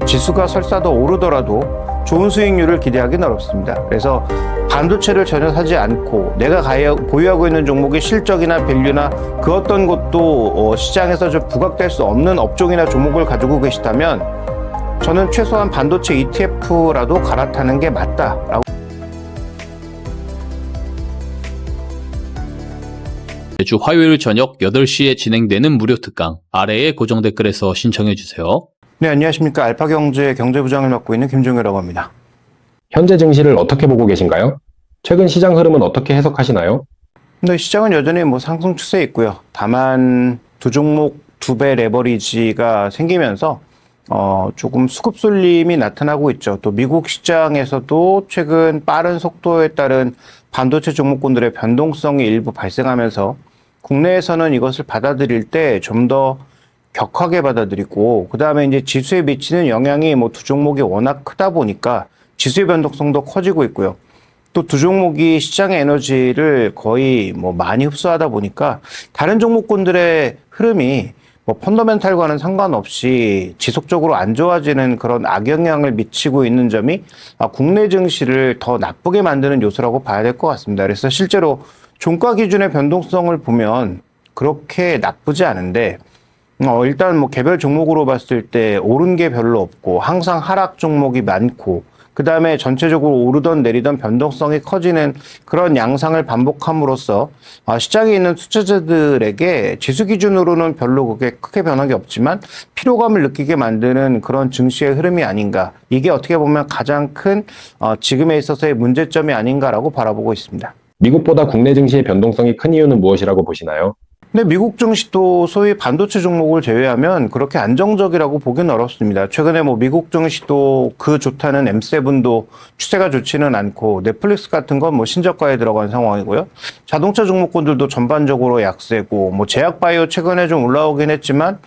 지수가 설사 더 오르더라도 좋은 수익률을 기대하기는 어렵습니다. 그래서 반도체를 전혀 사지 않고 내가 보유하고 있는 종목의 실적이나 밸류나 그 어떤 것도 시장에서 좀 부각될 수 없는 업종이나 종목을 가지고 계시다면 저는 최소한 반도체 ETF라도 갈아타는 게 맞다라고. 매주 화요일 저녁 8시에 진행되는 무료 특강 아래의 고정 댓글에서 신청해 주세요. 네, 안녕하십니까. 알파경제 경제부장을 맡고 있는 김종효라고 합니다. 현재 증시를 어떻게 보고 계신가요? 최근 시장 흐름은 어떻게 해석하시나요? 네, 시장은 여전히 상승 추세에 있고요. 다만 두 종목 2배 레버리지가 생기면서 조금 수급 쏠림이 나타나고 있죠. 또 미국 시장에서도 최근 빠른 속도에 따른 반도체 종목군들의 변동성이 일부 발생하면서 국내에서는 이것을 받아들일 때 좀 더 격하게 받아들이고, 그 다음에 이제 지수에 미치는 영향이 두 종목이 워낙 크다 보니까 지수의 변동성도 커지고 있고요. 또 두 종목이 시장의 에너지를 거의 많이 흡수하다 보니까 다른 종목군들의 흐름이 펀더멘탈과는 상관없이 지속적으로 안 좋아지는 그런 악영향을 미치고 있는 점이 국내 증시를 더 나쁘게 만드는 요소라고 봐야 될 것 같습니다. 그래서 실제로 종가 기준의 변동성을 보면 그렇게 나쁘지 않은데, 일단 개별 종목으로 봤을 때 오른 게 별로 없고 항상 하락 종목이 많고, 그 다음에 전체적으로 오르던 내리던 변동성이 커지는 그런 양상을 반복함으로써 시장에 있는 투자자들에게 지수 기준으로는 별로 그게 크게 변화가 없지만 피로감을 느끼게 만드는 그런 증시의 흐름이 아닌가. 이게 어떻게 보면 가장 큰 지금에 있어서의 문제점이 아닌가라고 바라보고 있습니다. 미국보다 국내 증시의 변동성이 큰 이유는 무엇이라고 보시나요? 근데 미국 증시도 소위 반도체 종목을 제외하면 그렇게 안정적이라고 보기는 어렵습니다. 최근에 미국 증시도 그 좋다는 M7도 추세가 좋지는 않고, 넷플릭스 같은 건 신저가에 들어간 상황이고요. 자동차 종목군들도 전반적으로 약세고, 제약바이오 최근에 좀 올라오긴 했지만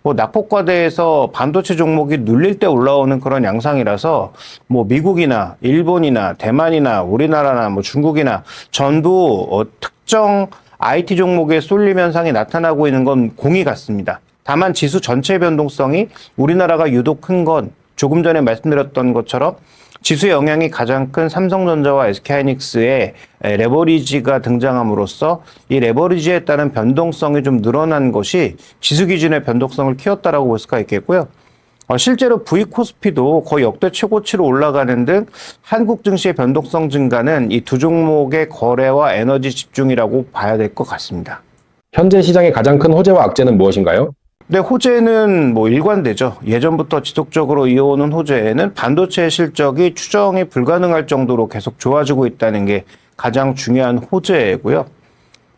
낙폭과대에서 반도체 종목이 눌릴 때 올라오는 그런 양상이라서 미국이나 일본이나 대만이나 우리나라나 중국이나 전부 특정 IT 종목의 쏠림 현상이 나타나고 있는 건 공이 같습니다. 다만 지수 전체 변동성이 우리나라가 유독 큰 건 조금 전에 말씀드렸던 것처럼 지수의 영향이 가장 큰 삼성전자와 SK하이닉스의 레버리지가 등장함으로써 이 레버리지에 따른 변동성이 좀 늘어난 것이 지수 기준의 변동성을 키웠다라고 볼 수가 있겠고요. 실제로 V코스피도 거의 역대 최고치로 올라가는 등 한국 증시의 변동성 증가는 이 두 종목의 거래와 에너지 집중이라고 봐야 될 것 같습니다. 현재 시장의 가장 큰 호재와 악재는 무엇인가요? 네, 호재는 일관되죠. 예전부터 지속적으로 이어오는 호재는 반도체 실적이 추정이 불가능할 정도로 계속 좋아지고 있다는 게 가장 중요한 호재고요.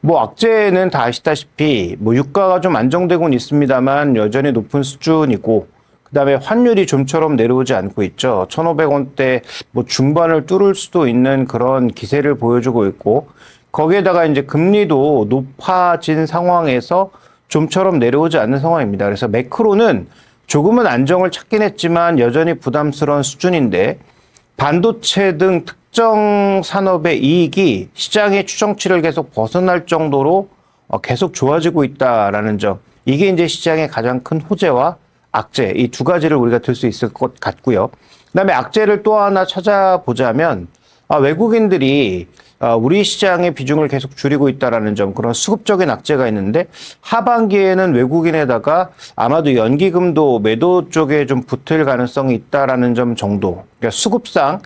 악재는 다 아시다시피 유가가 좀 안정되고는 있습니다만 여전히 높은 수준이고, 그다음에 환율이 좀처럼 내려오지 않고 있죠. 1,500원대 중반을 뚫을 수도 있는 그런 기세를 보여주고 있고, 거기에다가 이제 금리도 높아진 상황에서 좀처럼 내려오지 않는 상황입니다. 그래서 매크로는 조금은 안정을 찾긴 했지만 여전히 부담스러운 수준인데, 반도체 등 특정 산업의 이익이 시장의 추정치를 계속 벗어날 정도로 계속 좋아지고 있다라는 점, 이게 이제 시장의 가장 큰 호재와 악재, 이 두 가지를 우리가 들 수 있을 것 같고요. 그다음에 악재를 또 하나 찾아보자면 외국인들이 우리 시장의 비중을 계속 줄이고 있다라는 점, 그런 수급적인 악재가 있는데, 하반기에는 외국인에다가 아마도 연기금도 매도 쪽에 좀 붙을 가능성이 있다라는 점 정도. 그러니까 수급상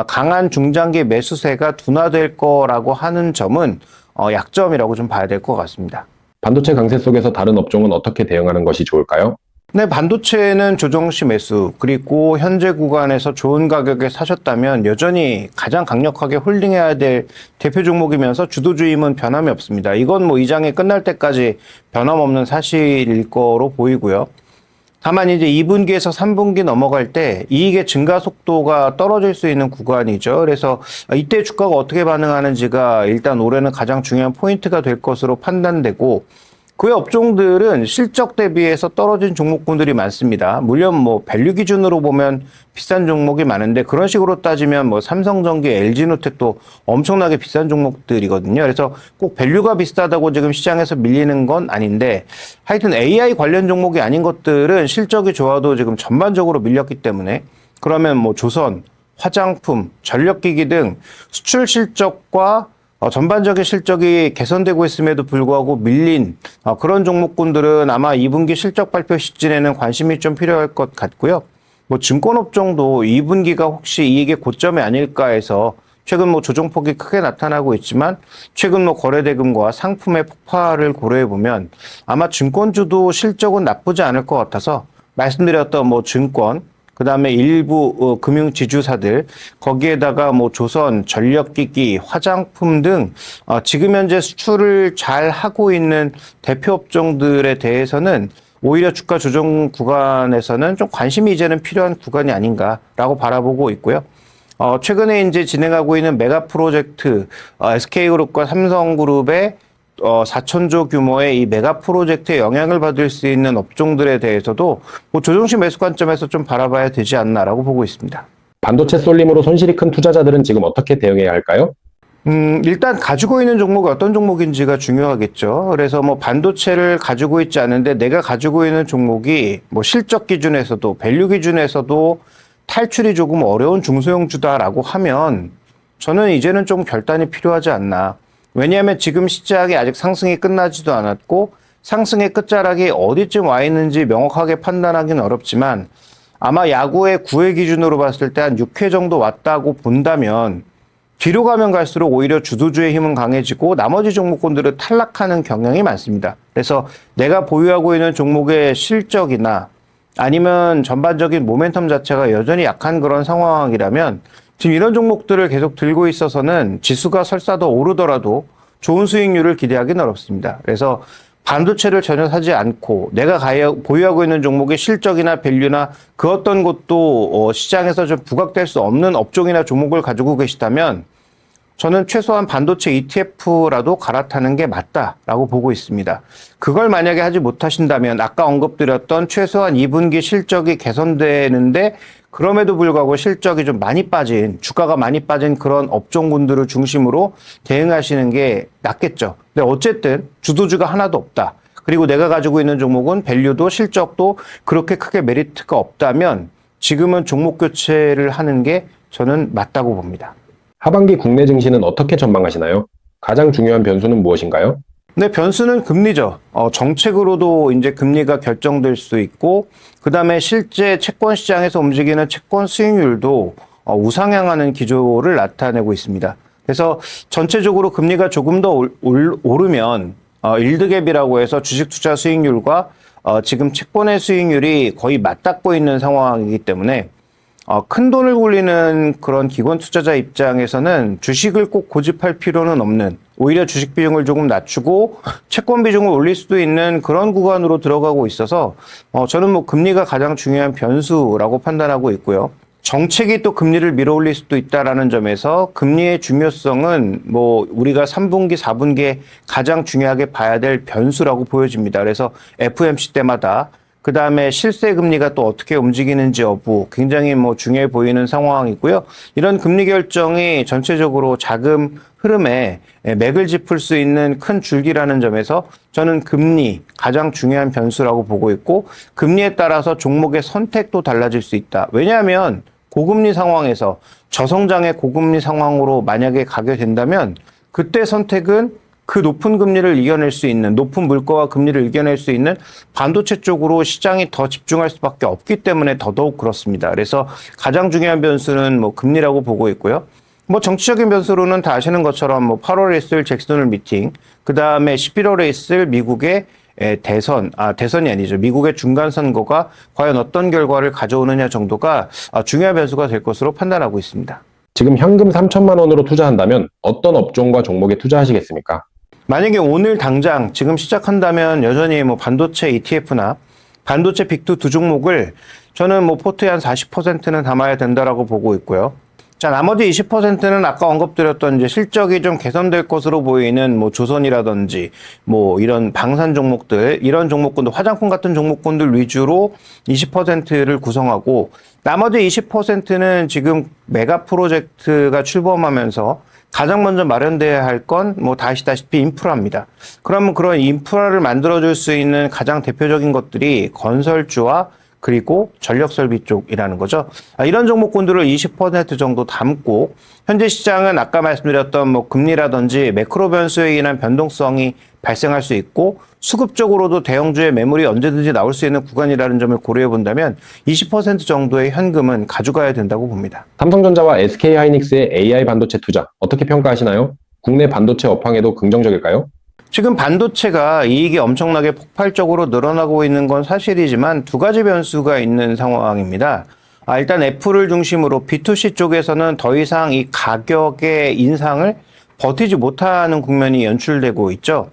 강한 중장기 매수세가 둔화될 거라고 하는 점은 약점이라고 좀 봐야 될 것 같습니다. 반도체 강세 속에서 다른 업종은 어떻게 대응하는 것이 좋을까요? 네, 반도체는 조정시 매수, 그리고 현재 구간에서 좋은 가격에 사셨다면 여전히 가장 강력하게 홀딩해야 될 대표 종목이면서 주도주의는 변함이 없습니다. 이건 이 장이 끝날 때까지 변함없는 사실일 거로 보이고요. 다만 이제 2분기에서 3분기 넘어갈 때 이익의 증가 속도가 떨어질 수 있는 구간이죠. 그래서 이때 주가가 어떻게 반응하는지가 일단 올해는 가장 중요한 포인트가 될 것으로 판단되고, 그 외 업종들은 실적 대비해서 떨어진 종목군들이 많습니다. 물론 뭐 밸류 기준으로 보면 비싼 종목이 많은데 그런 식으로 따지면 뭐 삼성전기, LG노텍도 엄청나게 비싼 종목들이거든요. 그래서 꼭 밸류가 비싸다고 지금 시장에서 밀리는 건 아닌데 하여튼 AI 관련 종목이 아닌 것들은 실적이 좋아도 지금 전반적으로 밀렸기 때문에 그러면 뭐 조선, 화장품, 전력기기 등 수출 실적과 전반적인 실적이 개선되고 있음에도 불구하고 밀린 그런 종목군들은 아마 2분기 실적 발표 시즌에는 관심이 좀 필요할 것 같고요. 뭐 증권업종도 2분기가 혹시 이익의 고점이 아닐까 해서 최근 뭐 조정폭이 크게 나타나고 있지만 최근 뭐 거래대금과 상품의 폭발을 고려해 보면 아마 증권주도 실적은 나쁘지 않을 것 같아서 말씀드렸던 뭐 증권 그다음에 일부 금융 지주사들 거기에다가 뭐 조선, 전력기기, 화장품 등 지금 현재 수출을 잘 하고 있는 대표 업종들에 대해서는 오히려 주가 조정 구간에서는 좀 관심이 이제는 필요한 구간이 아닌가라고 바라보고 있고요. 최근에 이제 진행하고 있는 메가 프로젝트 SK그룹과 삼성그룹의 4천조 규모의 이 메가 프로젝트에 영향을 받을 수 있는 업종들에 대해서도 뭐 조정시 매수 관점에서 좀 바라봐야 되지 않나라고 보고 있습니다. 반도체 쏠림으로 손실이 큰 투자자들은 지금 어떻게 대응해야 할까요? 일단 가지고 있는 종목이 어떤 종목인지가 중요하겠죠. 그래서 뭐 반도체를 가지고 있지 않은데 내가 가지고 있는 종목이 뭐 실적 기준에서도 밸류 기준에서도 탈출이 조금 어려운 중소형주다라고 하면 저는 이제는 좀 결단이 필요하지 않나. 왜냐하면 지금 시장이 아직 상승이 끝나지도 않았고 상승의 끝자락이 어디쯤 와 있는지 명확하게 판단하기는 어렵지만 아마 야구의 9회 기준으로 봤을 때 한 6회 정도 왔다고 본다면 뒤로 가면 갈수록 오히려 주도주의 힘은 강해지고 나머지 종목군들은 탈락하는 경향이 많습니다. 그래서 내가 보유하고 있는 종목의 실적이나 아니면 전반적인 모멘텀 자체가 여전히 약한 그런 상황이라면 지금 이런 종목들을 계속 들고 있어서는 지수가 설사 더 오르더라도 좋은 수익률을 기대하기는 어렵습니다. 그래서 반도체를 전혀 사지 않고 내가 보유하고 있는 종목의 실적이나 밸류나 그 어떤 것도 시장에서 좀 부각될 수 없는 업종이나 종목을 가지고 계시다면 저는 최소한 반도체 ETF라도 갈아타는 게 맞다라고 보고 있습니다. 그걸 만약에 하지 못하신다면 아까 언급드렸던 최소한 2분기 실적이 개선되는데 그럼에도 불구하고 실적이 좀 많이 빠진, 주가가 많이 빠진 그런 업종군들을 중심으로 대응하시는 게 낫겠죠. 근데 어쨌든 주도주가 하나도 없다. 그리고 내가 가지고 있는 종목은 밸류도 실적도 그렇게 크게 메리트가 없다면 지금은 종목 교체를 하는 게 저는 맞다고 봅니다. 하반기 국내 증시는 어떻게 전망하시나요? 가장 중요한 변수는 무엇인가요? 네, 변수는 금리죠. 정책으로도 이제 금리가 결정될 수 있고, 그 다음에 실제 채권 시장에서 움직이는 채권 수익률도 우상향하는 기조를 나타내고 있습니다. 그래서 전체적으로 금리가 조금 더 오르면 일드갭이라고 해서 주식 투자 수익률과 지금 채권의 수익률이 거의 맞닿고 있는 상황이기 때문에 큰 돈을 굴리는 그런 기관 투자자 입장에서는 주식을 꼭 고집할 필요는 없는 오히려 주식 비중을 조금 낮추고 채권 비중을 올릴 수도 있는 그런 구간으로 들어가고 있어서 저는 뭐 금리가 가장 중요한 변수라고 판단하고 있고요. 정책이 또 금리를 밀어올릴 수도 있다라는 점에서 금리의 중요성은 뭐 우리가 3분기, 4분기에 가장 중요하게 봐야 될 변수라고 보여집니다. 그래서 FOMC 때마다 그 다음에 실세 금리가 또 어떻게 움직이는지 여부 굉장히 뭐 중요해 보이는 상황이고요. 이런 금리 결정이 전체적으로 자금 흐름에 맥을 짚을 수 있는 큰 줄기라는 점에서 저는 금리 가장 중요한 변수라고 보고 있고 금리에 따라서 종목의 선택도 달라질 수 있다. 왜냐하면 고금리 상황에서 저성장의 고금리 상황으로 만약에 가게 된다면 그때 선택은 그 높은 금리를 이겨낼 수 있는 높은 물가와 금리를 이겨낼 수 있는 반도체 쪽으로 시장이 더 집중할 수밖에 없기 때문에 더더욱 그렇습니다. 그래서 가장 중요한 변수는 뭐 금리라고 보고 있고요. 뭐 정치적인 변수로는 다 아시는 것처럼 뭐 8월에 있을 잭슨홀 미팅, 그 다음에 11월에 있을 미국의 대선이 아니죠. 미국의 중간 선거가 과연 어떤 결과를 가져오느냐 정도가 중요한 변수가 될 것으로 판단하고 있습니다. 지금 현금 3천만 원으로 투자한다면 어떤 업종과 종목에 투자하시겠습니까? 만약에 오늘 당장 지금 시작한다면 여전히 뭐 반도체 ETF나 반도체 빅2 두 종목을 저는 뭐 포트의 한 40%는 담아야 된다라고 보고 있고요. 자, 나머지 20%는 아까 언급드렸던 이제 실적이 좀 개선될 것으로 보이는 뭐 조선이라든지 뭐 이런 방산 종목들, 이런 종목군들, 화장품 같은 종목군들 위주로 20%를 구성하고 나머지 20%는 지금 메가 프로젝트가 출범하면서 가장 먼저 마련돼야 할 건 뭐 다 아시다시피 인프라입니다. 그러면 그런 인프라를 만들어줄 수 있는 가장 대표적인 것들이 건설주와 그리고 전력설비 쪽이라는 거죠. 이런 종목군들을 20% 정도 담고 현재 시장은 아까 말씀드렸던 뭐 금리라든지 매크로 변수에 인한 변동성이 발생할 수 있고 수급적으로도 대형주의 매물이 언제든지 나올 수 있는 구간이라는 점을 고려해 본다면 20% 정도의 현금은 가져가야 된다고 봅니다. 삼성전자와 SK하이닉스의 AI 반도체 투자 어떻게 평가하시나요? 국내 반도체 업황에도 긍정적일까요? 지금 반도체가 이익이 엄청나게 폭발적으로 늘어나고 있는 건 사실이지만 두 가지 변수가 있는 상황입니다. 일단 애플을 중심으로 B2C 쪽에서는 더 이상 이 가격의 인상을 버티지 못하는 국면이 연출되고 있죠.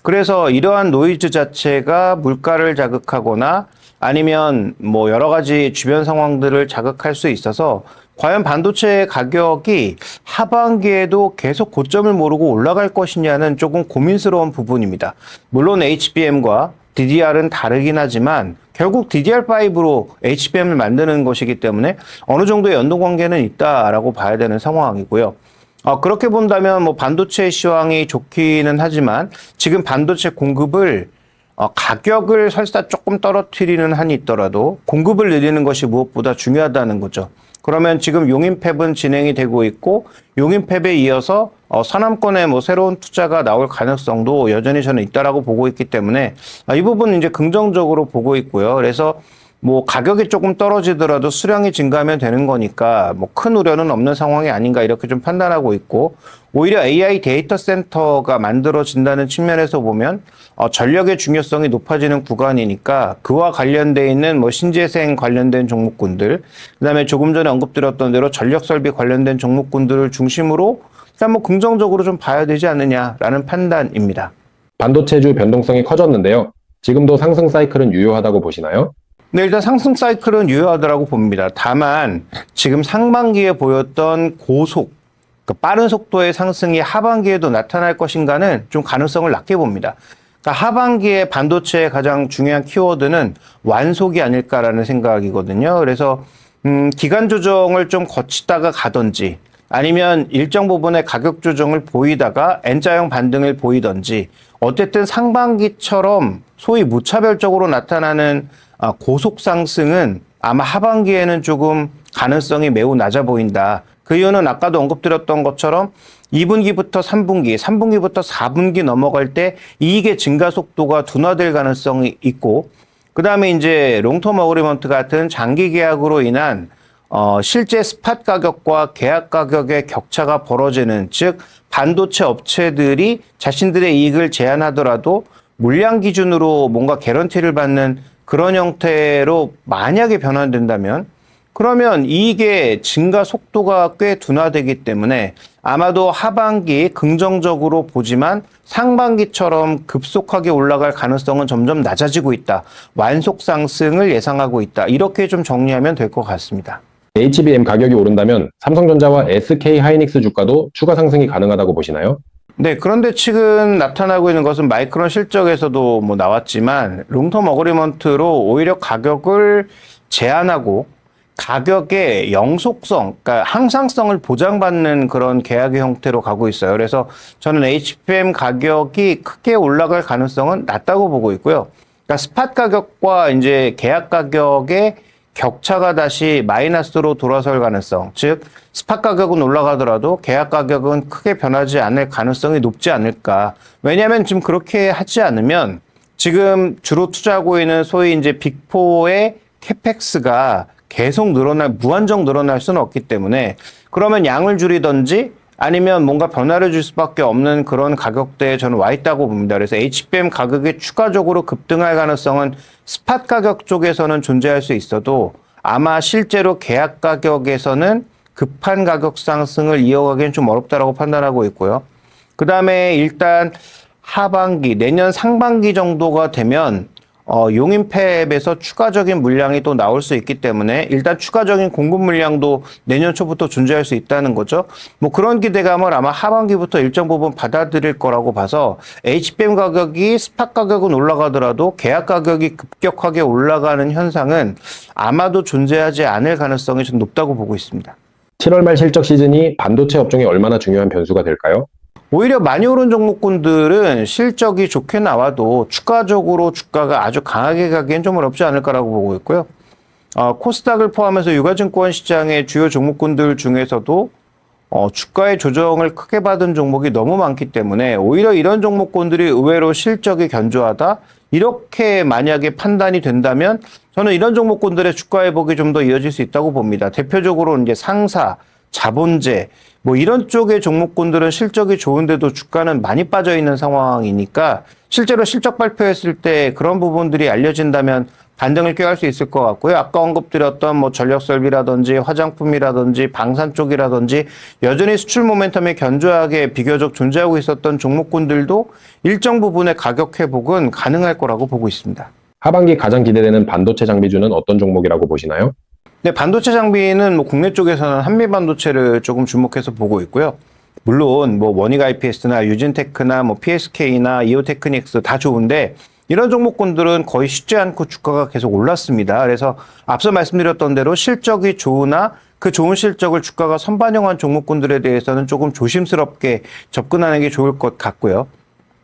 그래서 이러한 노이즈 자체가 물가를 자극하거나 아니면 뭐 여러 가지 주변 상황들을 자극할 수 있어서 과연 반도체 가격이 하반기에도 계속 고점을 모르고 올라갈 것이냐는 조금 고민스러운 부분입니다. 물론 HBM과 DDR은 다르긴 하지만 결국 DDR5로 HBM을 만드는 것이기 때문에 어느 정도의 연동 관계는 있다라고 봐야 되는 상황이고요. 그렇게 본다면 뭐 반도체 시황이 좋기는 하지만 지금 반도체 공급을 가격을 설사 조금 떨어뜨리는 한이 있더라도 공급을 늘리는 것이 무엇보다 중요하다는 거죠. 그러면 지금 용인팹은 진행이 되고 있고 용인팹에 이어서 서남권에 뭐 새로운 투자가 나올 가능성도 여전히 저는 있다라고 보고 있기 때문에 이 부분은 이제 긍정적으로 보고 있고요. 그래서 뭐 가격이 조금 떨어지더라도 수량이 증가하면 되는 거니까 뭐 큰 우려는 없는 상황이 아닌가 이렇게 좀 판단하고 있고 오히려 AI 데이터 센터가 만들어진다는 측면에서 보면 전력의 중요성이 높아지는 구간이니까 그와 관련돼 있는 뭐 신재생 관련된 종목군들 그다음에 조금 전에 언급드렸던 대로 전력 설비 관련된 종목군들을 중심으로 일단 뭐 긍정적으로 좀 봐야 되지 않느냐라는 판단입니다. 반도체주 변동성이 커졌는데요. 지금도 상승 사이클은 유효하다고 보시나요? 네, 일단 상승 사이클은 유효하다고 봅니다. 다만 지금 상반기에 보였던 고속, 그러니까 빠른 속도의 상승이 하반기에도 나타날 것인가는 좀 가능성을 낮게 봅니다. 그러니까 하반기에 반도체의 가장 중요한 키워드는 완속이 아닐까라는 생각이거든요. 그래서 기간 조정을 좀 거치다가 가든지 아니면 일정 부분의 가격 조정을 보이다가 N자형 반등을 보이든지 어쨌든 상반기처럼 소위 무차별적으로 나타나는 고속 상승은 아마 하반기에는 조금 가능성이 매우 낮아 보인다. 그 이유는 아까도 언급드렸던 것처럼 2분기부터 3분기, 3분기부터 4분기 넘어갈 때 이익의 증가 속도가 둔화될 가능성이 있고 그 다음에 이제 롱텀 어그리먼트 같은 장기 계약으로 인한 실제 스팟 가격과 계약 가격의 격차가 벌어지는 즉 반도체 업체들이 자신들의 이익을 제한하더라도 물량 기준으로 뭔가 개런티를 받는 그런 형태로 만약에 변환된다면 그러면 이익의 증가 속도가 꽤 둔화되기 때문에 아마도 하반기 긍정적으로 보지만 상반기처럼 급속하게 올라갈 가능성은 점점 낮아지고 있다. 완속 상승을 예상하고 있다. 이렇게 좀 정리하면 될 것 같습니다. HBM 가격이 오른다면 삼성전자와 SK하이닉스 주가도 추가 상승이 가능하다고 보시나요? 네, 그런데 지금 나타나고 있는 것은 마이크론 실적에서도 뭐 나왔지만 롱텀 어그리먼트로 오히려 가격을 제한하고 가격의 영속성, 그러니까 항상성을 보장받는 그런 계약의 형태로 가고 있어요. 그래서 저는 HBM 가격이 크게 올라갈 가능성은 낮다고 보고 있고요. 그러니까 스팟 가격과 이제 계약 가격의 격차가 다시 마이너스로 돌아설 가능성, 즉 스팟 가격은 올라가더라도 계약 가격은 크게 변하지 않을 가능성이 높지 않을까. 왜냐하면 지금 그렇게 하지 않으면 지금 주로 투자하고 있는 소위 이제 빅4의 캐펙스가 계속 무한정 늘어날 수는 없기 때문에 그러면 양을 줄이든지 아니면 뭔가 변화를 줄 수밖에 없는 그런 가격대에 저는 와 있다고 봅니다. 그래서 HBM 가격이 추가적으로 급등할 가능성은 스팟 가격 쪽에서는 존재할 수 있어도 아마 실제로 계약 가격에서는 급한 가격 상승을 이어가기는 좀 어렵다라고 판단하고 있고요. 그 다음에 일단 하반기, 내년 상반기 정도가 되면 용인팹에서 추가적인 물량이 또 나올 수 있기 때문에 일단 추가적인 공급 물량도 내년 초부터 존재할 수 있다는 거죠. 뭐 그런 기대감을 아마 하반기부터 일정 부분 받아들일 거라고 봐서 HBM 가격이 스팟 가격은 올라가더라도 계약 가격이 급격하게 올라가는 현상은 아마도 존재하지 않을 가능성이 좀 높다고 보고 있습니다. 7월 말 실적 시즌이 반도체 업종에 얼마나 중요한 변수가 될까요? 오히려 많이 오른 종목군들은 실적이 좋게 나와도 추가적으로 주가가 아주 강하게 가기엔 좀 어렵지 않을까라고 보고 있고요. 코스닥을 포함해서 유가증권 시장의 주요 종목군들 중에서도 주가의 조정을 크게 받은 종목이 너무 많기 때문에 오히려 이런 종목군들이 의외로 실적이 견조하다? 이렇게 만약에 판단이 된다면 저는 이런 종목군들의 주가 회복이 좀 더 이어질 수 있다고 봅니다. 대표적으로 이제 상사, 자본재, 뭐 이런 쪽의 종목군들은 실적이 좋은데도 주가는 많이 빠져 있는 상황이니까 실제로 실적 발표했을 때 그런 부분들이 알려진다면 반등을 꾀할 수 있을 것 같고요. 아까 언급드렸던 뭐 전력설비라든지 화장품이라든지 방산 쪽이라든지 여전히 수출 모멘텀이 견조하게 비교적 존재하고 있었던 종목군들도 일정 부분의 가격 회복은 가능할 거라고 보고 있습니다. 하반기 가장 기대되는 반도체 장비주는 어떤 종목이라고 보시나요? 네, 반도체 장비는 뭐 국내 쪽에서는 한미반도체를 조금 주목해서 보고 있고요. 물론 뭐 원익 IPS나 유진테크나 뭐 PSK나 이오테크닉스 다 좋은데 이런 종목군들은 거의 쉽지 않고 주가가 계속 올랐습니다. 그래서 앞서 말씀드렸던 대로 실적이 좋으나 그 좋은 실적을 주가가 선반영한 종목군들에 대해서는 조금 조심스럽게 접근하는 게 좋을 것 같고요.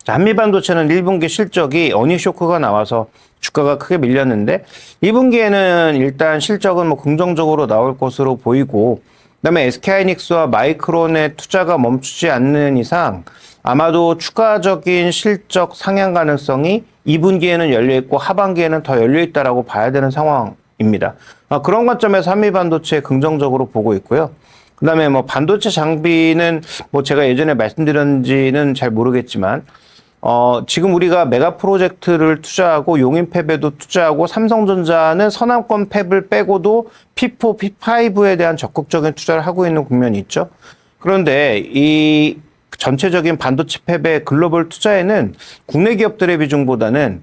자, 한미반도체는 1분기 실적이 어닝 쇼크가 나와서 주가가 크게 밀렸는데 2분기에는 일단 실적은 뭐 긍정적으로 나올 것으로 보이고 그다음에 SK하이닉스와 마이크론의 투자가 멈추지 않는 이상 아마도 추가적인 실적 상향 가능성이 2분기에는 열려있고 하반기에는 더 열려있다라고 봐야 되는 상황입니다. 그런 관점에서 한미반도체 긍정적으로 보고 있고요. 그 다음에 뭐 반도체 장비는 뭐 제가 예전에 말씀드렸는지는 잘 모르겠지만 지금 우리가 메가 프로젝트를 투자하고 용인팹에도 투자하고 삼성전자는 서남권 팹을 빼고도 P4, P5에 대한 적극적인 투자를 하고 있는 국면이 있죠. 그런데 이 전체적인 반도체 팹의 글로벌 투자에는 국내 기업들의 비중보다는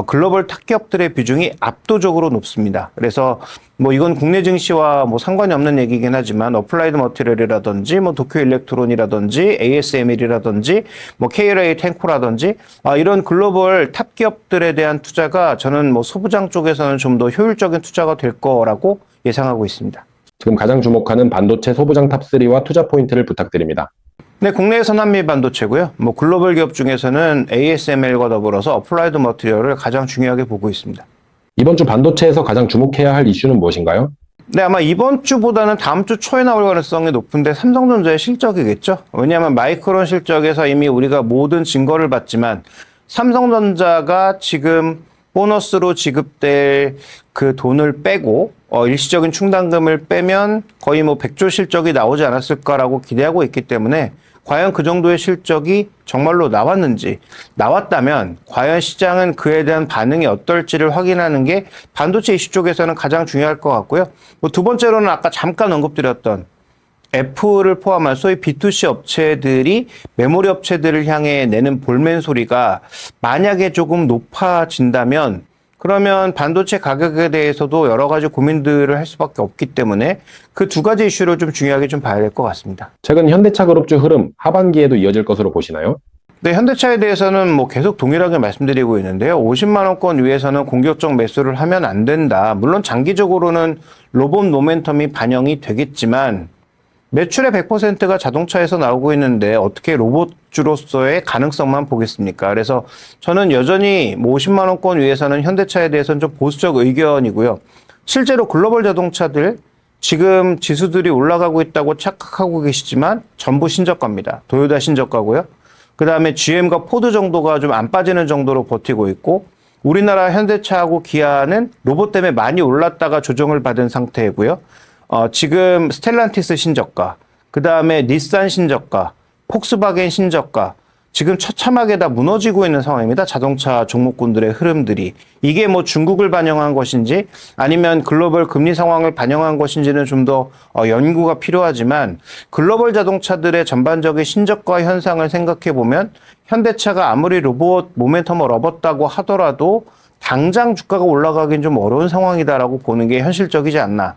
글로벌 탑기업들의 비중이 압도적으로 높습니다. 그래서 뭐 이건 국내 증시와 뭐 상관이 없는 얘기긴 하지만 어플라이드 머티리얼이라든지 뭐 도쿄 일렉트론이라든지 ASML이라든지 뭐 KLA 텐코라든지 이런 글로벌 탑기업들에 대한 투자가 저는 뭐 소부장 쪽에서는 좀 더 효율적인 투자가 될 거라고 예상하고 있습니다. 지금 가장 주목하는 반도체 소부장 탑3와 투자 포인트를 부탁드립니다. 네, 국내에서는 한미반도체고요. 뭐 글로벌 기업 중에서는 ASML과 더불어서 어플라이드 머티리얼을 가장 중요하게 보고 있습니다. 이번 주 반도체에서 가장 주목해야 할 이슈는 무엇인가요? 네, 아마 이번 주보다는 다음 주 초에 나올 가능성이 높은데 삼성전자의 실적이겠죠. 왜냐하면 마이크론 실적에서 이미 우리가 모든 증거를 봤지만 삼성전자가 지금 보너스로 지급될 그 돈을 빼고 일시적인 충당금을 빼면 거의 뭐 100조 실적이 나오지 않았을까라고 기대하고 있기 때문에 과연 그 정도의 실적이 정말로 나왔는지, 나왔다면 과연 시장은 그에 대한 반응이 어떨지를 확인하는 게 반도체 이슈 쪽에서는 가장 중요할 것 같고요. 뭐 두 번째로는 아까 잠깐 언급드렸던 애플을 포함한 소위 B2C 업체들이 메모리 업체들을 향해 내는 볼멘 소리가 만약에 조금 높아진다면 그러면 반도체 가격에 대해서도 여러 가지 고민들을 할 수밖에 없기 때문에 그 두 가지 이슈를 좀 중요하게 좀 봐야 될 것 같습니다. 최근 현대차 그룹주 흐름 하반기에도 이어질 것으로 보시나요? 네, 현대차에 대해서는 뭐 계속 동일하게 말씀드리고 있는데요. 50만 원권 위에서는 공격적 매수를 하면 안 된다. 물론 장기적으로는 로봇 모멘텀이 반영이 되겠지만 매출의 100%가 자동차에서 나오고 있는데 어떻게 로봇주로서의 가능성만 보겠습니까? 그래서 저는 여전히 50만 원권 위에서는 현대차에 대해서는 좀 보수적 의견이고요. 실제로 글로벌 자동차들 지금 지수들이 올라가고 있다고 착각하고 계시지만 전부 신저가입니다. 도요타 신저가고요. 그 다음에 GM과 포드 정도가 좀 안 빠지는 정도로 버티고 있고 우리나라 현대차하고 기아는 로봇 때문에 많이 올랐다가 조정을 받은 상태이고요. 지금 스텔란티스 신저가, 그 다음에 닛산 신저가, 폭스바겐 신저가, 지금 처참하게 다 무너지고 있는 상황입니다. 자동차 종목군들의 흐름들이. 이게 뭐 중국을 반영한 것인지 아니면 글로벌 금리 상황을 반영한 것인지는 좀 더 연구가 필요하지만 글로벌 자동차들의 전반적인 신저가 현상을 생각해 보면 현대차가 아무리 로봇 모멘텀을 얻었다고 하더라도 당장 주가가 올라가긴 좀 어려운 상황이다라고 보는 게 현실적이지 않나.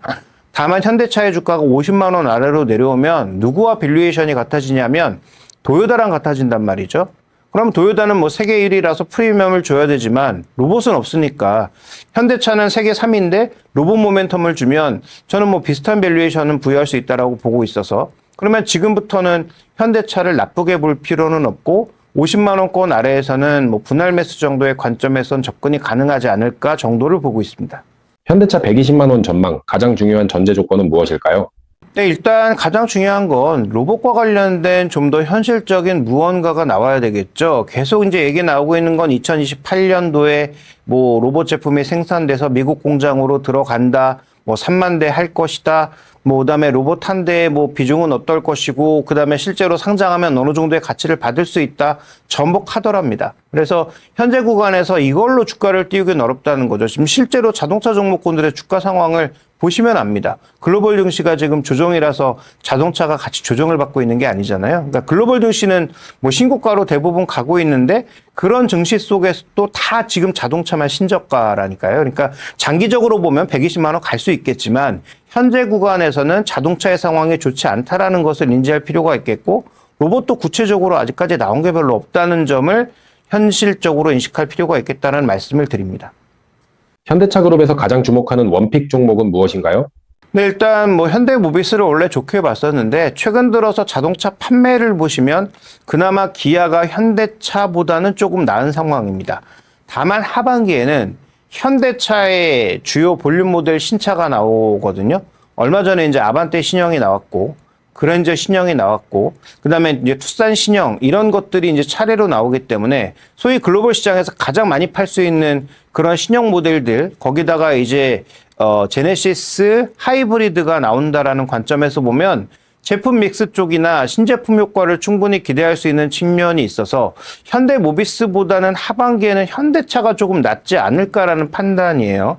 다만 현대차의 주가가 50만 원 아래로 내려오면 누구와 밸류에이션이 같아지냐면 도요타랑 같아진단 말이죠. 그럼 도요타는 뭐 세계 1위라서 프리미엄을 줘야 되지만 로봇은 없으니까 현대차는 세계 3위인데 로봇 모멘텀을 주면 저는 뭐 비슷한 밸류에이션은 부여할 수 있다라고 보고 있어서 그러면 지금부터는 현대차를 나쁘게 볼 필요는 없고 50만 원권 아래에서는 뭐 분할 매수 정도의 관점에선 접근이 가능하지 않을까 정도를 보고 있습니다. 현대차 120만 원 전망, 가장 중요한 전제 조건은 무엇일까요? 네, 일단 가장 중요한 건 로봇과 관련된 좀 더 현실적인 무언가가 나와야 되겠죠. 계속 이제 얘기 나오고 있는 건 2028년도에 뭐 로봇 제품이 생산돼서 미국 공장으로 들어간다. 뭐 3만 대 할 것이다. 뭐 그다음에 로봇 한 대의 뭐 비중은 어떨 것이고 그다음에 실제로 상장하면 어느 정도의 가치를 받을 수 있다. 전복하더랍니다. 그래서 현재 구간에서 이걸로 주가를 띄우기는 어렵다는 거죠. 지금 실제로 자동차 종목군들의 주가 상황을 보시면 압니다. 글로벌 증시가 지금 조정이라서 자동차가 같이 조정을 받고 있는 게 아니잖아요. 그러니까 글로벌 증시는 뭐 신고가로 대부분 가고 있는데 그런 증시 속에서 또 다 지금 자동차만 신저가라니까요. 그러니까 장기적으로 보면 120만 원 갈 수 있겠지만 현재 구간에서는 자동차의 상황이 좋지 않다라는 것을 인지할 필요가 있겠고 로봇도 구체적으로 아직까지 나온 게 별로 없다는 점을 현실적으로 인식할 필요가 있겠다는 말씀을 드립니다. 현대차 그룹에서 가장 주목하는 원픽 종목은 무엇인가요? 네, 일단 뭐 현대모비스를 원래 좋게 봤었는데 최근 들어서 자동차 판매를 보시면 그나마 기아가 현대차보다는 조금 나은 상황입니다. 다만 하반기에는 현대차의 주요 볼륨 모델 신차가 나오거든요. 얼마 전에 이제 아반떼 신형이 나왔고 그랜저 신형이 나왔고 그다음에 이제 투싼 신형 이런 것들이 이제 차례로 나오기 때문에 소위 글로벌 시장에서 가장 많이 팔 수 있는 그런 신형 모델들 거기다가 이제 제네시스 하이브리드가 나온다라는 관점에서 보면 제품 믹스 쪽이나 신제품 효과를 충분히 기대할 수 있는 측면이 있어서 현대모비스보다는 하반기에는 현대차가 조금 낫지 않을까라는 판단이에요.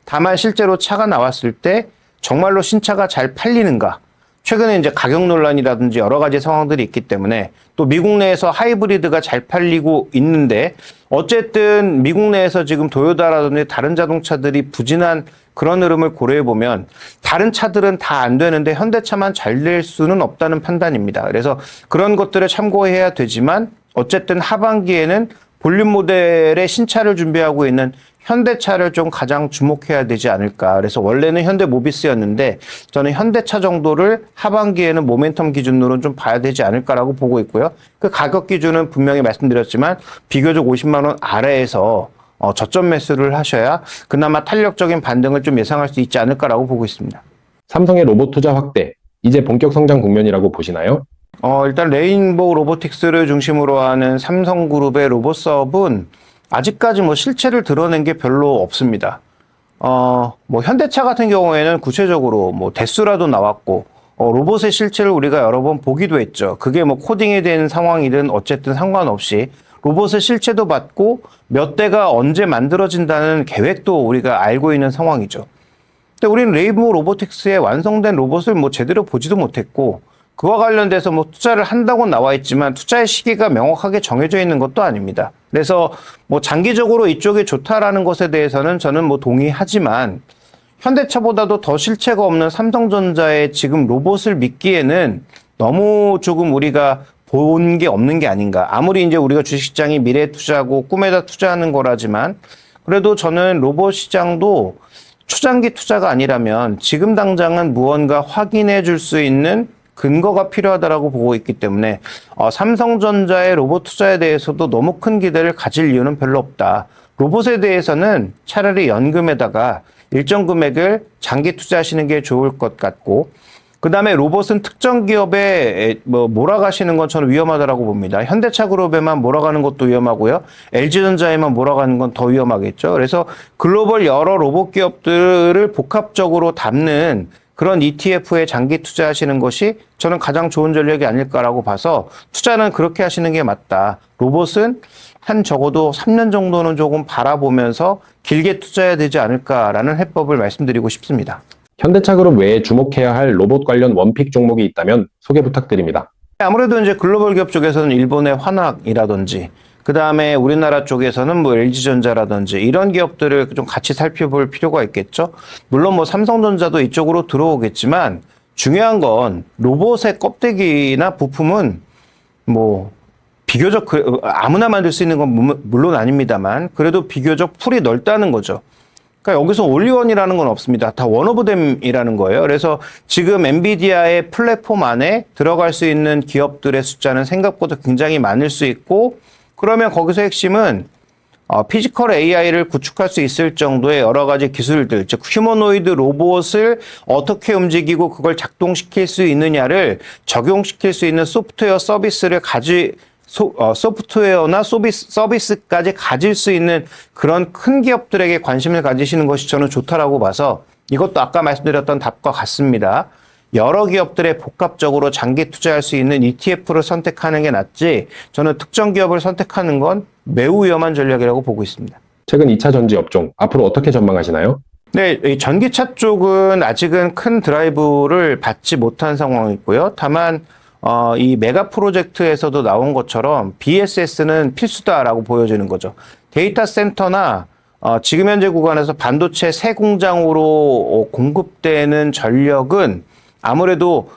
다만 실제로 차가 나왔을 때 정말로 신차가 잘 팔리는가? 최근에 이제 가격 논란이라든지 여러 가지 상황들이 있기 때문에 또 미국 내에서 하이브리드가 잘 팔리고 있는데 어쨌든 미국 내에서 지금 도요타라든지 다른 자동차들이 부진한 그런 흐름을 고려해 보면 다른 차들은 다 안 되는데 현대차만 잘 될 수는 없다는 판단입니다. 그래서 그런 것들을 참고해야 되지만 어쨌든 하반기에는 볼륨 모델의 신차를 준비하고 있는 현대차를 좀 가장 주목해야 되지 않을까. 그래서 원래는 현대모비스였는데 저는 현대차 정도를 하반기에는 모멘텀 기준으로는 좀 봐야 되지 않을까라고 보고 있고요. 그 가격 기준은 분명히 말씀드렸지만 비교적 50만 원 아래에서 저점 매수를 하셔야 그나마 탄력적인 반등을 좀 예상할 수 있지 않을까라고 보고 있습니다. 삼성의 로봇 투자 확대, 이제 본격 성장 국면이라고 보시나요? 일단 레인보우 로보틱스를 중심으로 하는 삼성그룹의 로봇 사업은 아직까지 뭐 실체를 드러낸 게 별로 없습니다. 뭐 현대차 같은 경우에는 구체적으로 뭐 대수라도 나왔고, 로봇의 실체를 우리가 여러 번 보기도 했죠. 그게 뭐 코딩이 된 상황이든 어쨌든 상관없이 로봇의 실체도 봤고 몇 대가 언제 만들어진다는 계획도 우리가 알고 있는 상황이죠. 근데 우리는 레인보우 로보틱스의 완성된 로봇을 뭐 제대로 보지도 못했고 그와 관련돼서 뭐 투자를 한다고 나와 있지만 투자의 시기가 명확하게 정해져 있는 것도 아닙니다. 그래서 뭐 장기적으로 이쪽이 좋다라는 것에 대해서는 저는 뭐 동의하지만 현대차보다도 더 실체가 없는 삼성전자의 지금 로봇을 믿기에는 너무 조금 우리가 본 게 없는 게 아닌가. 아무리 이제 우리가 주식시장이 미래 투자고 꿈에다 투자하는 거라지만 그래도 저는 로봇 시장도 초장기 투자가 아니라면 지금 당장은 무언가 확인해 줄 수 있는 근거가 필요하다라고 보고 있기 때문에 삼성전자의 로봇 투자에 대해서도 너무 큰 기대를 가질 이유는 별로 없다. 로봇에 대해서는 차라리 연금에다가 일정 금액을 장기 투자하시는 게 좋을 것 같고 그 다음에 로봇은 특정 기업에 몰아가시는 건 저는 위험하다라고 봅니다. 현대차 그룹에만 몰아가는 것도 위험하고요. LG전자에만 몰아가는 건 더 위험하겠죠. 그래서 글로벌 여러 로봇 기업들을 복합적으로 담는 그런 ETF에 장기 투자하시는 것이 저는 가장 좋은 전략이 아닐까라고 봐서 투자는 그렇게 하시는 게 맞다. 로봇은 한 적어도 3년 정도는 조금 바라보면서 길게 투자해야 되지 않을까라는 해법을 말씀드리고 싶습니다. 현대차 그룹 외에 주목해야 할 로봇 관련 원픽 종목이 있다면 소개 부탁드립니다. 아무래도 이제 글로벌 기업 쪽에서는 일본의 환학이라든지 그 다음에 우리나라 쪽에서는 뭐 LG전자라든지 이런 기업들을 좀 같이 살펴볼 필요가 있겠죠. 물론 뭐 삼성전자도 이쪽으로 들어오겠지만 중요한 건 로봇의 껍데기나 부품은 뭐 비교적 아무나 만들 수 있는 건 물론 아닙니다만 그래도 비교적 풀이 넓다는 거죠. 그러니까 여기서 올리원이라는 건 없습니다. 다 원 오브 댐이라는 거예요. 그래서 지금 엔비디아의 플랫폼 안에 들어갈 수 있는 기업들의 숫자는 생각보다 굉장히 많을 수 있고 그러면 거기서 핵심은 피지컬 AI를 구축할 수 있을 정도의 여러 가지 기술들, 즉 휴머노이드 로봇을 어떻게 움직이고 그걸 작동시킬 수 있느냐를 적용시킬 수 있는 소프트웨어 서비스를 소프트웨어나 서비스까지 가질 수 있는 그런 큰 기업들에게 관심을 가지시는 것이 저는 좋다라고 봐서 이것도 아까 말씀드렸던 답과 같습니다. 여러 기업들에 복합적으로 장기 투자할 수 있는 ETF를 선택하는 게 낫지 저는 특정 기업을 선택하는 건 매우 위험한 전략이라고 보고 있습니다. 최근 2차 전지 업종, 앞으로 어떻게 전망하시나요? 네, 이 전기차 쪽은 아직은 큰 드라이브를 받지 못한 상황이고요. 다만 이 메가 프로젝트에서도 나온 것처럼 BSS는 필수다라고 보여지는 거죠. 데이터 센터나 지금 현재 구간에서 반도체 새 공장으로 공급되는 전력은 아무래도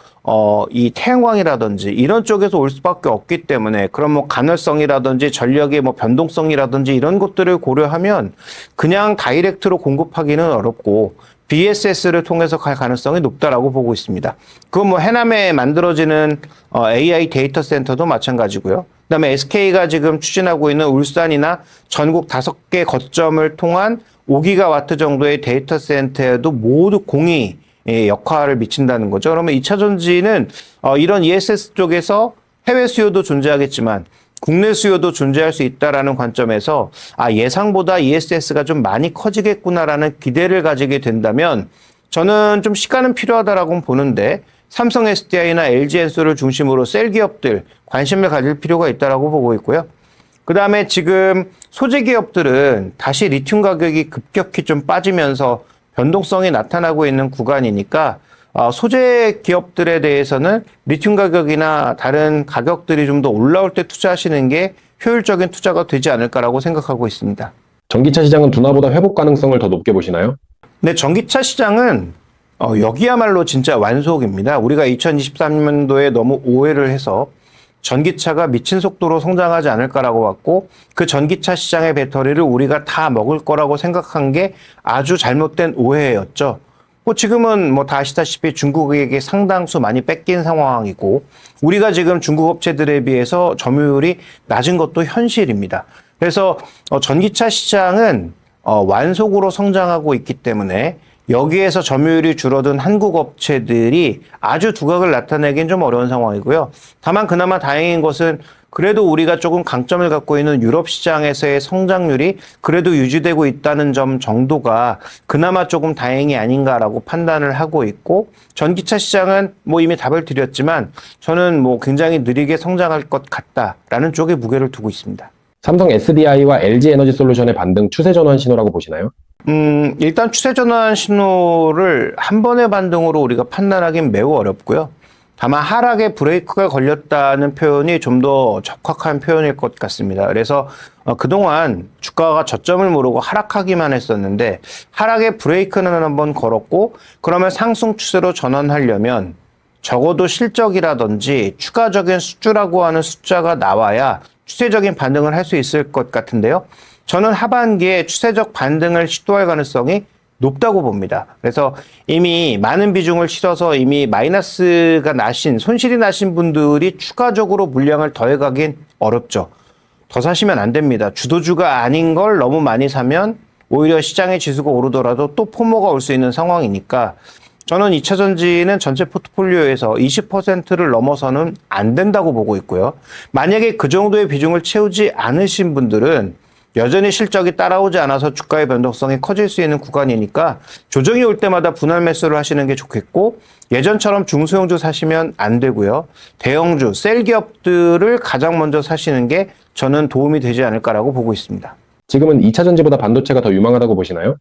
이 태양광이라든지 이런 쪽에서 올 수밖에 없기 때문에 그럼 뭐 간헐성이라든지 전력의 뭐 변동성이라든지 이런 것들을 고려하면 그냥 다이렉트로 공급하기는 어렵고 BSS를 통해서 갈 가능성이 높다라고 보고 있습니다. 그건 뭐 해남에 만들어지는 AI 데이터 센터도 마찬가지고요. 그다음에 SK가 지금 추진하고 있는 울산이나 전국 5개 거점을 통한 5기가와트 정도의 데이터 센터에도 모두 공이 역할을 미친다는 거죠. 그러면 2차 전지는 이런 ESS 쪽에서 해외 수요도 존재하겠지만 국내 수요도 존재할 수 있다라는 관점에서 예상보다 ESS가 좀 많이 커지겠구나라는 기대를 가지게 된다면 저는 좀 시간은 필요하다라고 보는데 삼성 SDI나 LG엔솔을 중심으로 셀 기업들 관심을 가질 필요가 있다라고 보고 있고요. 그 다음에 지금 소재 기업들은 다시 리튬 가격이 급격히 좀 빠지면서 변동성이 나타나고 있는 구간이니까 소재 기업들에 대해서는 리튬 가격이나 다른 가격들이 좀 더 올라올 때 투자하시는 게 효율적인 투자가 되지 않을까라고 생각하고 있습니다. 전기차 시장은 둔화보다 회복 가능성을 더 높게 보시나요? 네, 전기차 시장은 여기야말로 진짜 완속입니다. 우리가 2023년도에 너무 오해를 해서 전기차가 미친 속도로 성장하지 않을까라고 봤고 그 전기차 시장의 배터리를 우리가 다 먹을 거라고 생각한 게 아주 잘못된 오해였죠. 뭐 지금은 뭐 다 아시다시피 중국에게 상당수 많이 뺏긴 상황이고 우리가 지금 중국 업체들에 비해서 점유율이 낮은 것도 현실입니다. 그래서 전기차 시장은 완속으로 성장하고 있기 때문에 여기에서 점유율이 줄어든 한국 업체들이 아주 두각을 나타내긴 좀 어려운 상황이고요. 다만 그나마 다행인 것은 그래도 우리가 조금 강점을 갖고 있는 유럽 시장에서의 성장률이 그래도 유지되고 있다는 점 정도가 그나마 조금 다행이 아닌가라고 판단을 하고 있고 전기차 시장은 뭐 이미 답을 드렸지만 저는 뭐 굉장히 느리게 성장할 것 같다라는 쪽에 무게를 두고 있습니다. 삼성 SDI와 LG에너지솔루션의 반등 추세 전환 신호라고 보시나요? 일단 추세 전환 신호를 한 번의 반등으로 우리가 판단하기는 매우 어렵고요. 다만 하락에 브레이크가 걸렸다는 표현이 좀 더 적확한 표현일 것 같습니다. 그래서 그동안 주가가 저점을 모르고 하락하기만 했었는데 하락에 브레이크는 한번 걸었고 그러면 상승 추세로 전환하려면 적어도 실적이라든지 추가적인 수주라고 하는 숫자가 나와야 추세적인 반등을 할 수 있을 것 같은데요. 저는 하반기에 추세적 반등을 시도할 가능성이 높다고 봅니다. 그래서 이미 많은 비중을 실어서 이미 마이너스가 나신, 손실이 나신 분들이 추가적으로 물량을 더해가긴 어렵죠. 더 사시면 안 됩니다. 주도주가 아닌 걸 너무 많이 사면 오히려 시장의 지수가 오르더라도 또 포모가 올 수 있는 상황이니까 저는 2차 전지는 전체 포트폴리오에서 20%를 넘어서는 안 된다고 보고 있고요. 만약에 그 정도의 비중을 채우지 않으신 분들은 여전히 실적이 따라오지 않아서 주가의 변동성이 커질 수 있는 구간이니까 조정이 올 때마다 분할 매수를 하시는 게 좋겠고 예전처럼 중소형주 사시면 안 되고요. 대형주, 셀 기업들을 가장 먼저 사시는 게 저는 도움이 되지 않을까라고 보고 있습니다. 지금은 2차 전지보다 반도체가 더 유망하다고 보시나요?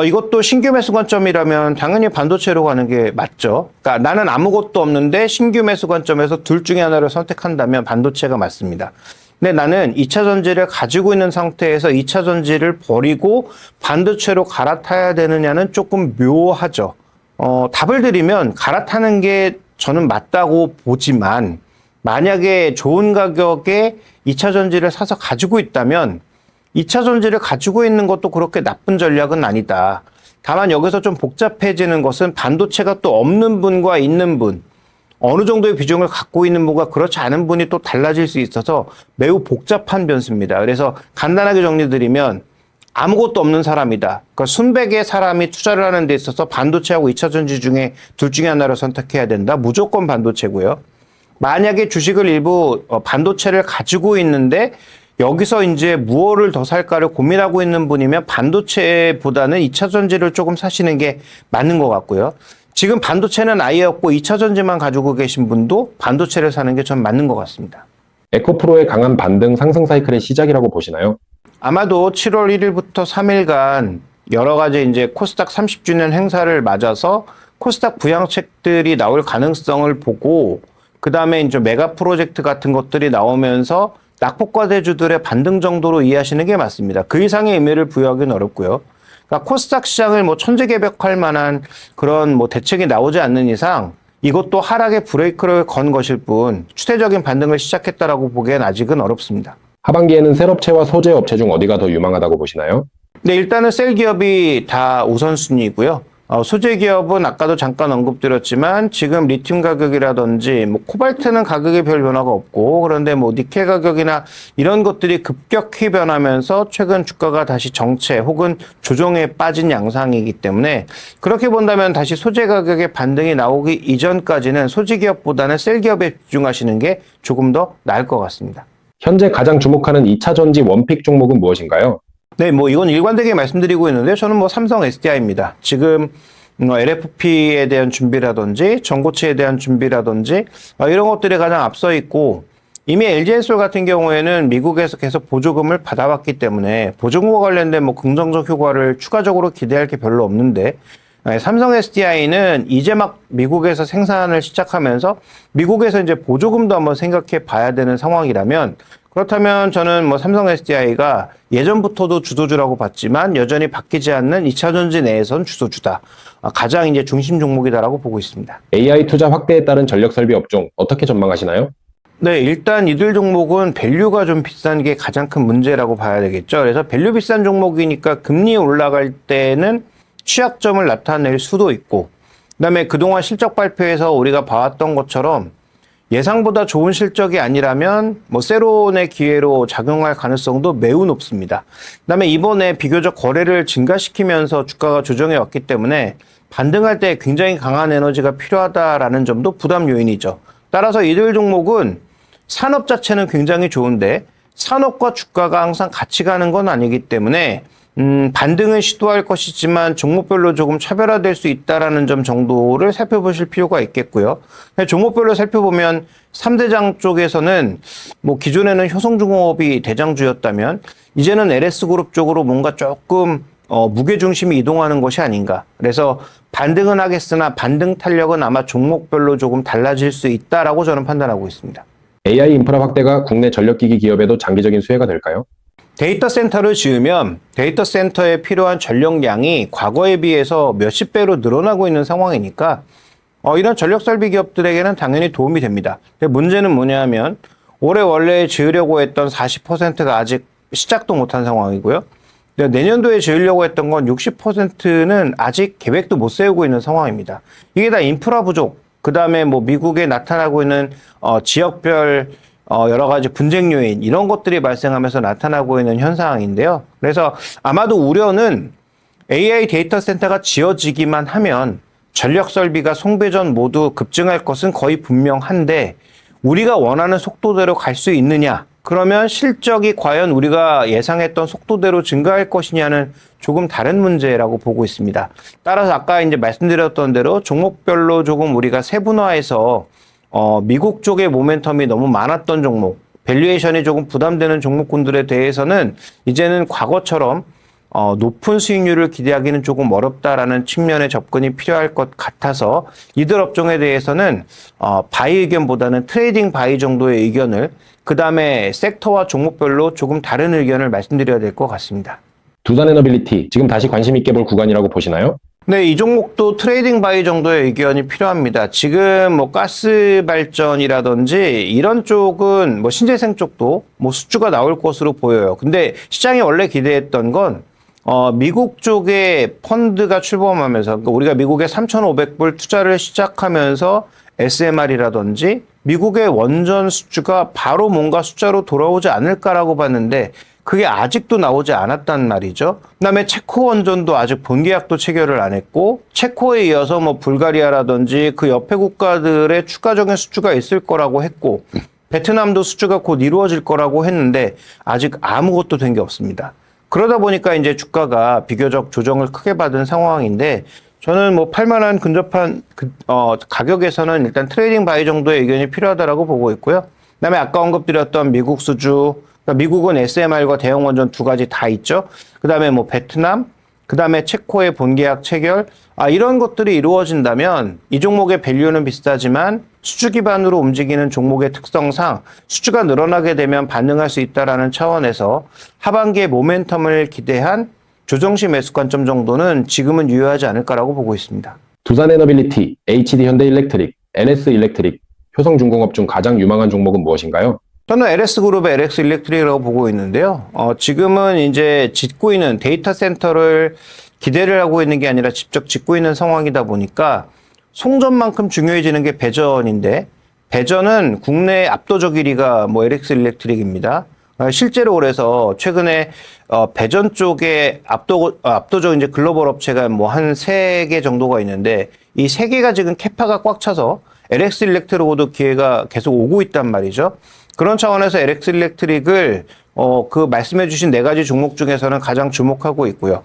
이것도 신규 매수 관점이라면 당연히 반도체로 가는 게 맞죠. 그러니까 나는 아무것도 없는데 신규 매수 관점에서 둘 중에 하나를 선택한다면 반도체가 맞습니다. 근데 나는 2차 전지를 가지고 있는 상태에서 2차 전지를 버리고 반도체로 갈아타야 되느냐는 조금 묘하죠. 답을 드리면 갈아타는 게 저는 맞다고 보지만 만약에 좋은 가격에 2차 전지를 사서 가지고 있다면 2차 전지를 가지고 있는 것도 그렇게 나쁜 전략은 아니다. 다만 여기서 좀 복잡해지는 것은 반도체가 또 없는 분과 있는 분, 어느 정도의 비중을 갖고 있는 분과 그렇지 않은 분이 또 달라질 수 있어서 매우 복잡한 변수입니다. 그래서 간단하게 정리드리면 아무것도 없는 사람이다. 그러니까 순백의 사람이 투자를 하는 데 있어서 반도체하고 2차 전지 중에 둘 중에 하나를 선택해야 된다. 무조건 반도체고요. 만약에 주식을 일부 반도체를 가지고 있는데 여기서 이제 무엇을 더 살까를 고민하고 있는 분이면 반도체보다는 2차 전지를 조금 사시는 게 맞는 것 같고요. 지금 반도체는 아예 없고 2차 전지만 가지고 계신 분도 반도체를 사는 게 전 맞는 것 같습니다. 에코프로의 강한 반등 상승 사이클의 시작이라고 보시나요? 아마도 7월 1일부터 3일간 여러 가지 이제 코스닥 30주년 행사를 맞아서 코스닥 부양책들이 나올 가능성을 보고 그 다음에 이제 메가 프로젝트 같은 것들이 나오면서 낙폭과대주들의 반등 정도로 이해하시는 게 맞습니다. 그 이상의 의미를 부여하기는 어렵고요. 그러니까 코스닥 시장을 뭐 천재개벽할 만한 그런 뭐 대책이 나오지 않는 이상 이것도 하락의 브레이크를 건 것일 뿐 추세적인 반등을 시작했다라고 보기엔 아직은 어렵습니다. 하반기에는 셀업체와 소재 업체 중 어디가 더 유망하다고 보시나요? 네, 일단은 셀 기업이 다 우선순위이고요. 소재 기업은 아까도 잠깐 언급드렸지만 지금 리튬 가격이라든지 뭐 코발트는 가격에 별 변화가 없고 그런데 뭐 니켈 가격이나 이런 것들이 급격히 변하면서 최근 주가가 다시 정체 혹은 조정에 빠진 양상이기 때문에 그렇게 본다면 다시 소재 가격의 반등이 나오기 이전까지는 소재 기업보다는 셀 기업에 집중하시는 게 조금 더 나을 것 같습니다. 현재 가장 주목하는 2차 전지 원픽 종목은 무엇인가요? 네, 뭐 이건 일관되게 말씀드리고 있는데 저는 뭐 삼성 SDI입니다. 지금 LFP에 대한 준비라든지 전고체에 대한 준비라든지 이런 것들이 가장 앞서 있고 이미 LG엔솔 같은 경우에는 미국에서 계속 보조금을 받아왔기 때문에 보조금과 관련된 뭐 긍정적 효과를 추가적으로 기대할 게 별로 없는데 삼성 SDI는 이제 막 미국에서 생산을 시작하면서 미국에서 이제 보조금도 한번 생각해 봐야 되는 상황이라면 그렇다면 저는 뭐 삼성 SDI가 예전부터도 주도주라고 봤지만 여전히 바뀌지 않는 2차 전지 내에선 주도주다. 가장 이제 중심 종목이다라고 보고 있습니다. AI 투자 확대에 따른 전력 설비 업종 어떻게 전망하시나요? 네, 일단 이들 종목은 밸류가 좀 비싼 게 가장 큰 문제라고 봐야 되겠죠. 그래서 밸류 비싼 종목이니까 금리 올라갈 때는 취약점을 나타낼 수도 있고 그다음에 그동안 실적 발표에서 우리가 봐왔던 것처럼 예상보다 좋은 실적이 아니라면 뭐 세론의 기회로 작용할 가능성도 매우 높습니다. 그다음에 이번에 비교적 거래를 증가시키면서 주가가 조정해 왔기 때문에 반등할 때 굉장히 강한 에너지가 필요하다라는 점도 부담 요인이죠. 따라서 이들 종목은 산업 자체는 굉장히 좋은데 산업과 주가가 항상 같이 가는 건 아니기 때문에 반등을 시도할 것이지만 종목별로 조금 차별화될 수 있다라는 점 정도를 살펴보실 필요가 있겠고요. 종목별로 살펴보면 3대장 쪽에서는 뭐 기존에는 효성중공업이 대장주였다면 이제는 LS그룹 쪽으로 뭔가 조금 무게중심이 이동하는 것이 아닌가. 그래서 반등은 하겠으나 반등 탄력은 아마 종목별로 조금 달라질 수 있다라고 저는 판단하고 있습니다. AI 인프라 확대가 국내 전력기기 기업에도 장기적인 수혜가 될까요? 데이터 센터를 지으면 데이터 센터에 필요한 전력량이 과거에 비해서 몇십 배로 늘어나고 있는 상황이니까 이런 전력 설비 기업들에게는 당연히 도움이 됩니다. 근데 문제는 뭐냐 하면 올해 원래 지으려고 했던 40%가 아직 시작도 못한 상황이고요. 내년도에 지으려고 했던 건 60%는 아직 계획도 못 세우고 있는 상황입니다. 이게 다 인프라 부족, 그 다음에 뭐 미국에 나타나고 있는 지역별 여러 가지 분쟁 요인 이런 것들이 발생하면서 나타나고 있는 현상인데요. 그래서 아마도 우려는 AI 데이터 센터가 지어지기만 하면 전력 설비가 송배전 모두 급증할 것은 거의 분명한데 우리가 원하는 속도대로 갈 수 있느냐? 그러면 실적이 과연 우리가 예상했던 속도대로 증가할 것이냐는 조금 다른 문제라고 보고 있습니다. 따라서 아까 이제 말씀드렸던 대로 종목별로 조금 우리가 세분화해서 미국 쪽의 모멘텀이 너무 많았던 종목, 밸류에이션이 조금 부담되는 종목군들에 대해서는 이제는 과거처럼 높은 수익률을 기대하기는 조금 어렵다라는 측면의 접근이 필요할 것 같아서 이들 업종에 대해서는 바이 의견보다는 트레이딩 바이 정도의 의견을 그 다음에 섹터와 종목별로 조금 다른 의견을 말씀드려야 될 것 같습니다. 두산에너빌리티 지금 다시 관심 있게 볼 구간이라고 보시나요? 네, 이 종목도 트레이딩 바이 정도의 의견이 필요합니다. 지금 뭐 가스 발전이라든지 이런 쪽은 뭐 신재생 쪽도 뭐 수주가 나올 것으로 보여요. 근데 시장이 원래 기대했던 건 미국 쪽에 펀드가 출범하면서, 그러니까 우리가 미국에 3,500불 투자를 시작하면서 SMR이라든지 미국의 원전 수주가 바로 뭔가 숫자로 돌아오지 않을까라고 봤는데 그게 아직도 나오지 않았단 말이죠. 그다음에 체코 원전도 아직 본계약도 체결을 안 했고 체코에 이어서 뭐 불가리아라든지 그 옆에 국가들의 추가적인 수주가 있을 거라고 했고 베트남도 수주가 곧 이루어질 거라고 했는데 아직 아무것도 된 게 없습니다. 그러다 보니까 이제 주가가 비교적 조정을 크게 받은 상황인데 저는 뭐 팔만한 근접한 가격에서는 일단 트레이딩 바이 정도의 의견이 필요하다라고 보고 있고요. 그다음에 아까 언급드렸던 미국 수주, 그러니까 미국은 SMR과 대형 원전 두 가지 다 있죠. 그다음에 뭐 베트남, 그다음에 체코의 본계약 체결, 이런 것들이 이루어진다면 이 종목의 밸류는 비슷하지만 수주 기반으로 움직이는 종목의 특성상 수주가 늘어나게 되면 반응할 수 있다라는 차원에서 하반기에 모멘텀을 기대한 조정시 매수 관점 정도는 지금은 유효하지 않을까라고 보고 있습니다. 두산에너빌리티, HD현대일렉트릭, NS일렉트릭, 효성중공업 중 가장 유망한 종목은 무엇인가요? 저는 LS그룹의 LX일렉트릭이라고 보고 있는데요. 지금은 이제 짓고 있는 데이터 센터를 기대를 하고 있는 게 아니라 직접 짓고 있는 상황이다 보니까 송전만큼 중요해지는 게 배전인데 배전은 국내 압도적 1위가 뭐 LX일렉트릭입니다. 실제로 그래서 최근에 배전 쪽에 압도적 이제 글로벌 업체가 뭐 한 3개 정도가 있는데 이 3개가 지금 캐파가 꽉 차서 LX일렉트릭으로도 기회가 계속 오고 있단 말이죠. 그런 차원에서 LX일렉트릭을 그 말씀해 주신 4가지 종목 중에서는 가장 주목하고 있고요.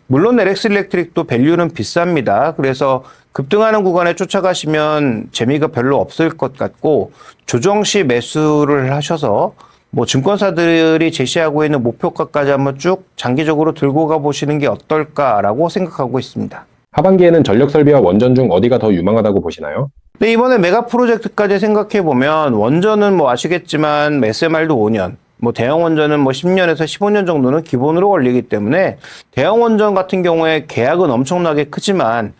물론 LX일렉트릭도 밸류는 비쌉니다. 그래서 급등하는 구간에 쫓아가시면 재미가 별로 없을 것 같고 조정시 매수를 하셔서 뭐 증권사들이 제시하고 있는 목표가까지 한번 쭉 장기적으로 들고 가보시는 게 어떨까라고 생각하고 있습니다. 하반기에는 전력설비와 원전 중 어디가 더 유망하다고 보시나요? 네, 이번에 메가 프로젝트까지 생각해보면 원전은 뭐 아시겠지만 SMR도 5년, 뭐 대형 원전은 뭐 10년에서 15년 정도는 기본으로 걸리기 때문에 대형 원전 같은 경우에 계약은 엄청나게 크지만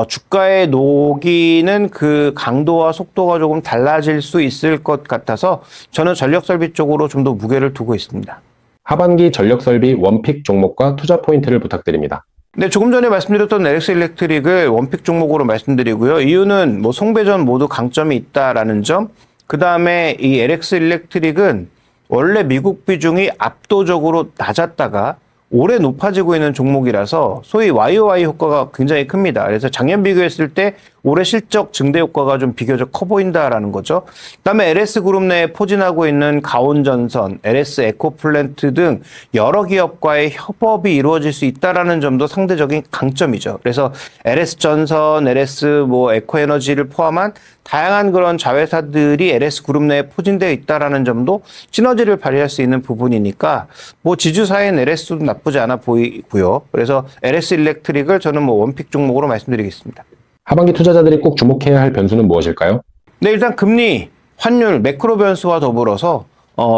주가에 녹이는 그 강도와 속도가 조금 달라질 수 있을 것 같아서 저는 전력설비 쪽으로 좀 더 무게를 두고 있습니다. 하반기 전력설비 원픽 종목과 투자 포인트를 부탁드립니다. 네, 조금 전에 말씀드렸던 LX일렉트릭을 원픽 종목으로 말씀드리고요. 이유는 뭐 송배전 모두 강점이 있다라는 점, 그 다음에 이 LX일렉트릭은 원래 미국 비중이 압도적으로 낮았다가 올해 높아지고 있는 종목이라서 소위 YOY 효과가 굉장히 큽니다. 그래서 작년 비교했을 때 올해 실적 증대 효과가 좀 비교적 커 보인다라는 거죠. 그다음에 LS그룹 내에 포진하고 있는 가온전선, LS 에코플랜트 등 여러 기업과의 협업이 이루어질 수 있다라는 점도 상대적인 강점이죠. 그래서 LS전선, LS 뭐 에코에너지를 포함한 다양한 그런 자회사들이 LS그룹 내에 포진되어 있다라는 점도 시너지를 발휘할 수 있는 부분이니까 뭐 지주사인 LS도 나쁘지 않아 보이고요. 그래서 LS일렉트릭을 저는 뭐 원픽 종목으로 말씀드리겠습니다. 하반기 투자자들이 꼭 주목해야 할 변수는 무엇일까요? 네, 일단 금리, 환율, 매크로 변수와 더불어서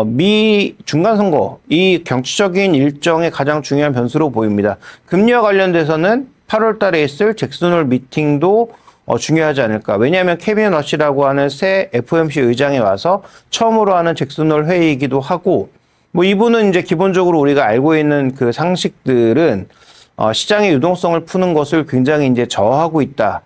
미 중간선거, 이 경치적인 일정의 가장 중요한 변수로 보입니다. 금리와 관련돼서는 8월 달에 있을 잭슨홀 미팅도 중요하지 않을까. 왜냐하면 케빈 러시라고 하는 새 FOMC 의장이 와서 처음으로 하는 잭슨홀 회의이기도 하고, 뭐 이분은 이제 기본적으로 우리가 알고 있는 그 상식들은 시장의 유동성을 푸는 것을 굉장히 이제 저하고 있다.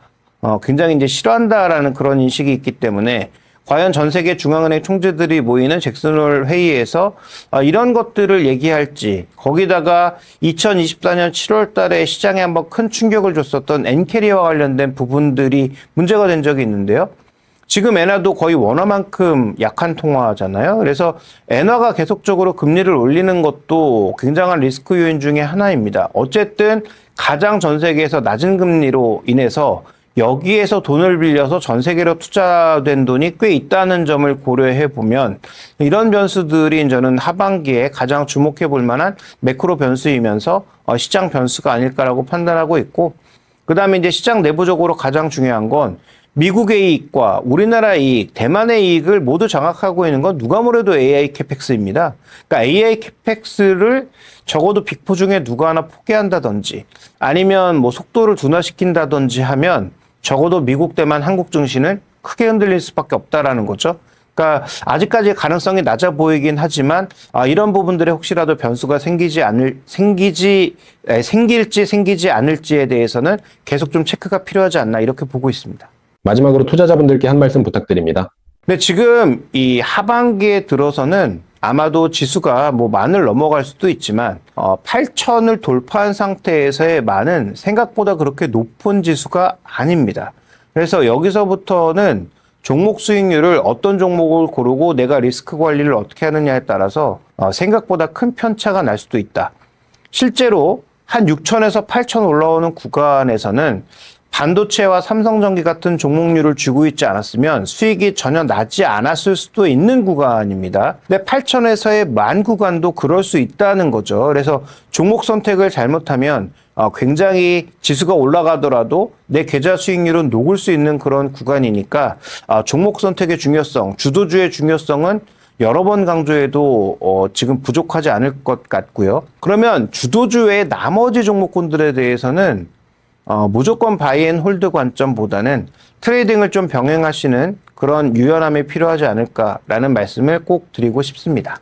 굉장히 이제 싫어한다라는 그런 인식이 있기 때문에 과연 전 세계 중앙은행 총재들이 모이는 잭슨홀 회의에서 이런 것들을 얘기할지, 거기다가 2024년 7월 달에 시장에 한번 큰 충격을 줬었던 엔캐리와 관련된 부분들이 문제가 된 적이 있는데요. 지금 엔화도 거의 원화만큼 약한 통화잖아요. 그래서 엔화가 계속적으로 금리를 올리는 것도 굉장한 리스크 요인 중에 하나입니다. 어쨌든 가장 전 세계에서 낮은 금리로 인해서 여기에서 돈을 빌려서 전 세계로 투자된 돈이 꽤 있다는 점을 고려해 보면 이런 변수들이 저는 하반기에 가장 주목해 볼 만한 매크로 변수이면서 시장 변수가 아닐까라고 판단하고 있고, 그 다음에 이제 시장 내부적으로 가장 중요한 건 미국의 이익과 우리나라의 이익, 대만의 이익을 모두 장악하고 있는 건 누가 뭐래도 AI 캐펙스입니다. 그러니까 AI 캐펙스를 적어도 빅4 중에 누가 하나 포기한다든지 아니면 뭐 속도를 둔화시킨다든지 하면 적어도 미국, 대만, 한국 증시는 크게 흔들릴 수밖에 없다라는 거죠. 그러니까 아직까지 가능성이 낮아 보이긴 하지만 이런 부분들에 혹시라도 변수가 생길지 생기지 않을지에 대해서는 계속 좀 체크가 필요하지 않나 이렇게 보고 있습니다. 마지막으로 투자자분들께 한 말씀 부탁드립니다. 근데 지금 이 하반기에 들어서는 아마도 지수가 뭐 만을 넘어갈 수도 있지만 8,000을 돌파한 상태에서의 만은 생각보다 그렇게 높은 지수가 아닙니다. 그래서 여기서부터는 종목 수익률을 어떤 종목을 고르고 내가 리스크 관리를 어떻게 하느냐에 따라서 생각보다 큰 편차가 날 수도 있다. 실제로 한 6,000에서 8,000 올라오는 구간에서는 반도체와 삼성전기 같은 종목류를 쥐고 있지 않았으면 수익이 전혀 나지 않았을 수도 있는 구간입니다. 근데 8,000에서의 만 구간도 그럴 수 있다는 거죠. 그래서 종목 선택을 잘못하면 굉장히 지수가 올라가더라도 내 계좌 수익률은 녹을 수 있는 그런 구간이니까 종목 선택의 중요성, 주도주의 중요성은 여러 번 강조해도 지금 부족하지 않을 것 같고요. 그러면 주도주의 나머지 종목군들에 대해서는 무조건 바이앤홀드 관점보다는 트레이딩을 좀 병행하시는 그런 유연함이 필요하지 않을까라는 말씀을 꼭 드리고 싶습니다.